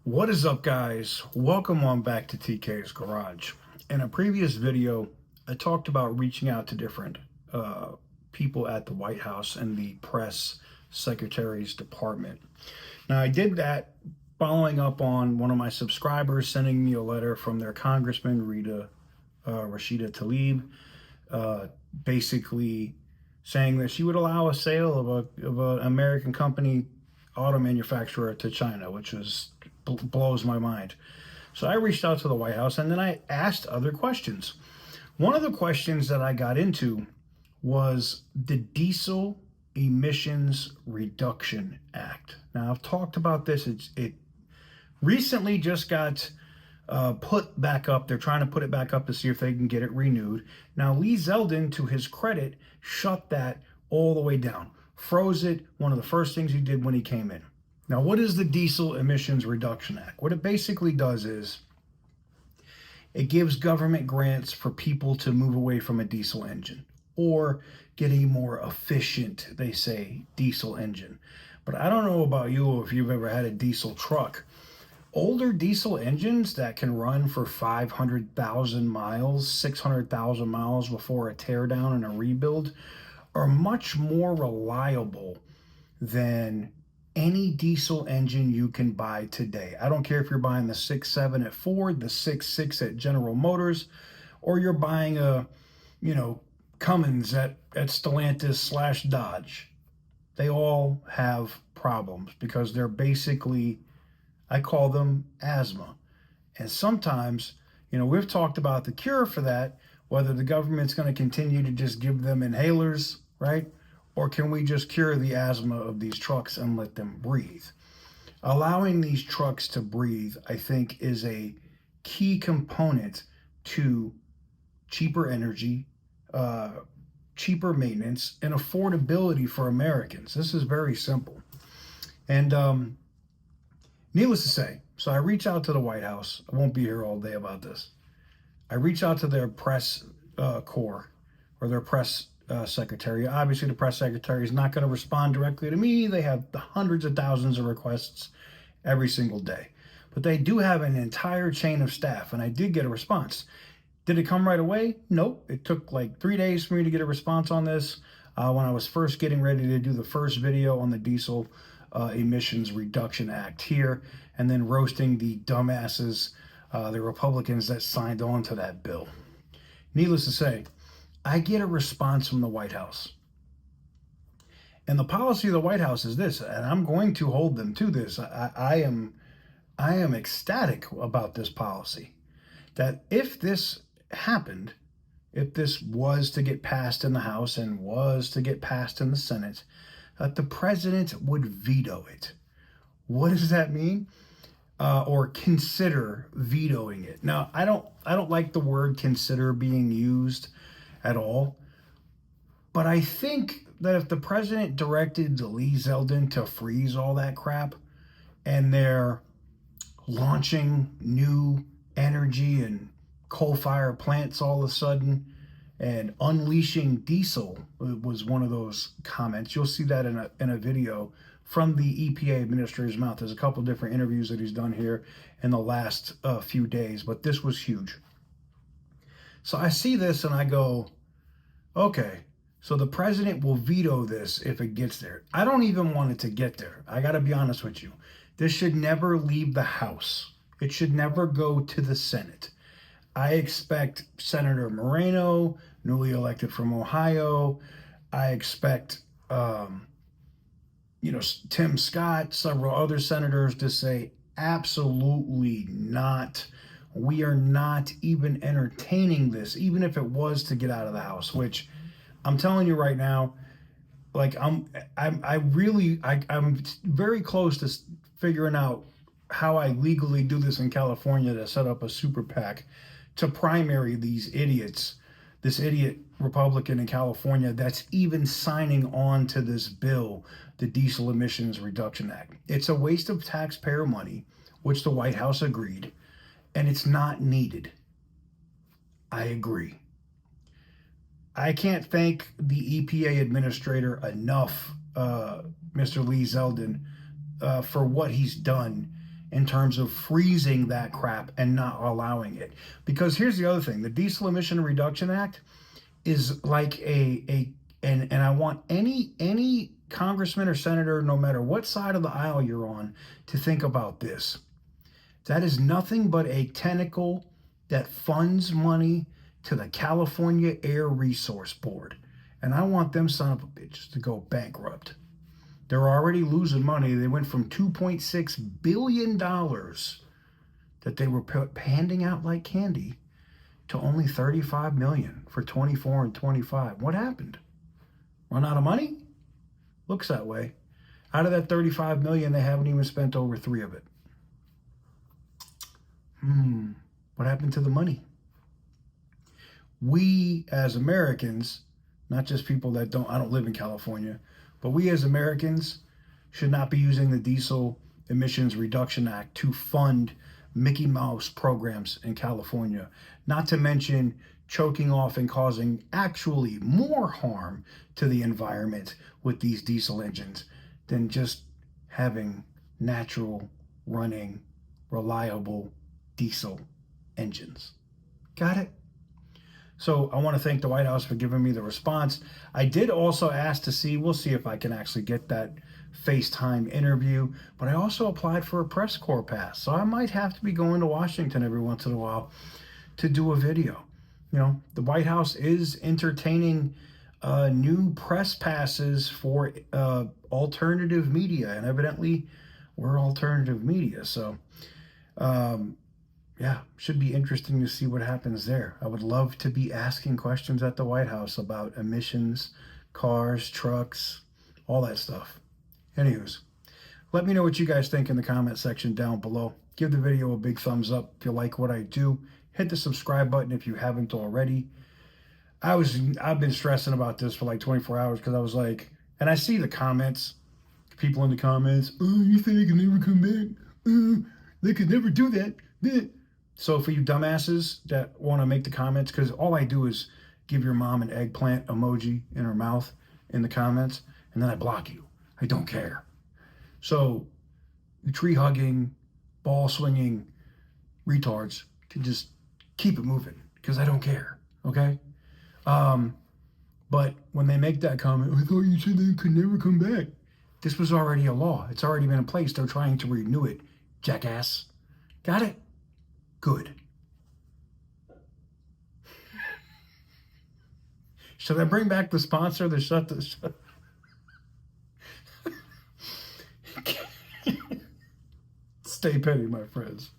What is up, guys? Welcome on back to TK's Garage. In a previous video, I talked about reaching out to different people at the White House and the press secretary's department. Now, I did that following up on one of my subscribers sending me a letter from their congressman, Rashida Tlaib, basically saying that she would allow a sale of an American company auto manufacturer to China, which blows my mind. So I reached out to the White House and then I asked other questions. One of the questions that I got into was the Diesel Emissions Reduction Act. Now, I've talked about this. It recently just got put back up. They're trying to put it back up to see if they can get it renewed. Now, Lee Zeldin, to his credit, shut that all the way down, froze it. One of the first things he did when he came in. Now, what is the Diesel Emissions Reduction Act? What it basically does is it gives government grants for people to move away from a diesel engine or get a more efficient, they say, diesel engine. But I don't know about you if you've ever had a diesel truck. Older diesel engines that can run for 500,000 miles, 600,000 miles before a teardown and a rebuild are much more reliable than any diesel engine you can buy today. I don't care if you're buying the 6.7 at Ford, the 6.6 at General Motors, or you're buying a, Cummins at Stellantis / Dodge. They all have problems because they're basically, I call them asthma. And sometimes, we've talked about the cure for that, whether the government's going to continue to just give them inhalers, right? Or can we just cure the asthma of these trucks and let them breathe? Allowing these trucks to breathe, I think, is a key component to cheaper energy, cheaper maintenance, and affordability for Americans. This is very simple. And needless to say, so I reach out to the White House. I won't be here all day about this. I reach out to their press corps or their press secretary. Obviously, the press secretary is not going to respond directly to me. They have the hundreds of thousands of requests every single day. But they do have an entire chain of staff, and I did get a response. Did it come right away? Nope. It took like 3 days for me to get a response on this when I was first getting ready to do the first video on the Diesel Emissions Reduction Act here, and then roasting the dumbasses, the Republicans that signed on to that bill. Needless to say, I get a response from the White House. And the policy of the White House is this, and I'm going to hold them to this. I am ecstatic about this policy, that if this happened, if this was to get passed in the House and was to get passed in the Senate, that the president would veto it. What does that mean? Or consider vetoing it. Now, I don't like the word consider being used at all, but I think that if the president directed Lee Zeldin to freeze all that crap, and they're launching new energy and coal-fired plants all of a sudden, and unleashing diesel was one of those comments. You'll see that in a video from the EPA administrator's mouth. There's a couple different interviews that he's done here in the last few days, but this was huge. So I see this and I go, okay, so the president will veto this if it gets there. I don't even want it to get there. I got to be honest with you. This should never leave the House. It should never go to the Senate. I expect Senator Moreno, newly elected from Ohio. I expect, Tim Scott, several other senators to say, absolutely not. We are not even entertaining this, even if it was to get out of the House, which I'm telling you right now, like I'm very close to figuring out how I legally do this in California to set up a super PAC to primary these idiots, this idiot Republican in California that's even signing on to this bill, the Diesel Emissions Reduction Act. It's a waste of taxpayer money, which the White House agreed, and it's not needed. I agree. I can't thank the EPA administrator enough, Mr. Lee Zeldin, for what he's done in terms of freezing that crap and not allowing it. Because here's the other thing, the Diesel Emission Reduction Act is like and I want any congressman or senator, no matter what side of the aisle you're on, to think about this. That is nothing but a tentacle that funds money to the California Air Resource Board. And I want them son of a bitches to go bankrupt. They're already losing money. They went from $2.6 billion that they were handing out like candy to only $35 million for 24 and 25. What happened? Run out of money? Looks that way. Out of that $35 million, they haven't even spent over 3 of it. What happened to the money? We as Americans, not just people that I don't live in California, but we as Americans should not be using the Diesel Emissions Reduction Act to fund Mickey Mouse programs in California, not to mention choking off and causing actually more harm to the environment with these diesel engines than just having natural running, reliable diesel engines. Got it? So I want to thank the White House for giving me the response. I did also ask to see, we'll see if I can actually get that FaceTime interview, but I also applied for a press corps pass. So I might have to be going to Washington every once in a while to do a video. You know, the White House is entertaining new press passes for alternative media, and evidently we're alternative media. So yeah, should be interesting to see what happens there. I would love to be asking questions at the White House about emissions, cars, trucks, all that stuff. Anyways, let me know what you guys think in the comment section down below. Give the video a big thumbs up if you like what I do. Hit the subscribe button if you haven't already. I've been stressing about this for like 24 hours because I was like, and I see the comments, people in the comments, oh, you think they can never come back? They could never do that. So for you dumbasses that want to make the comments, because all I do is give your mom an eggplant emoji in her mouth in the comments, and then I block you. I don't care. So you tree hugging, ball swinging retards can just keep it moving because I don't care. Okay? But when they make that comment, I thought you said they could never come back. This was already a law. It's already been in place. They're trying to renew it, jackass. Got it? Good. Should I bring back the sponsor to shut the show? Stay petty, my friends.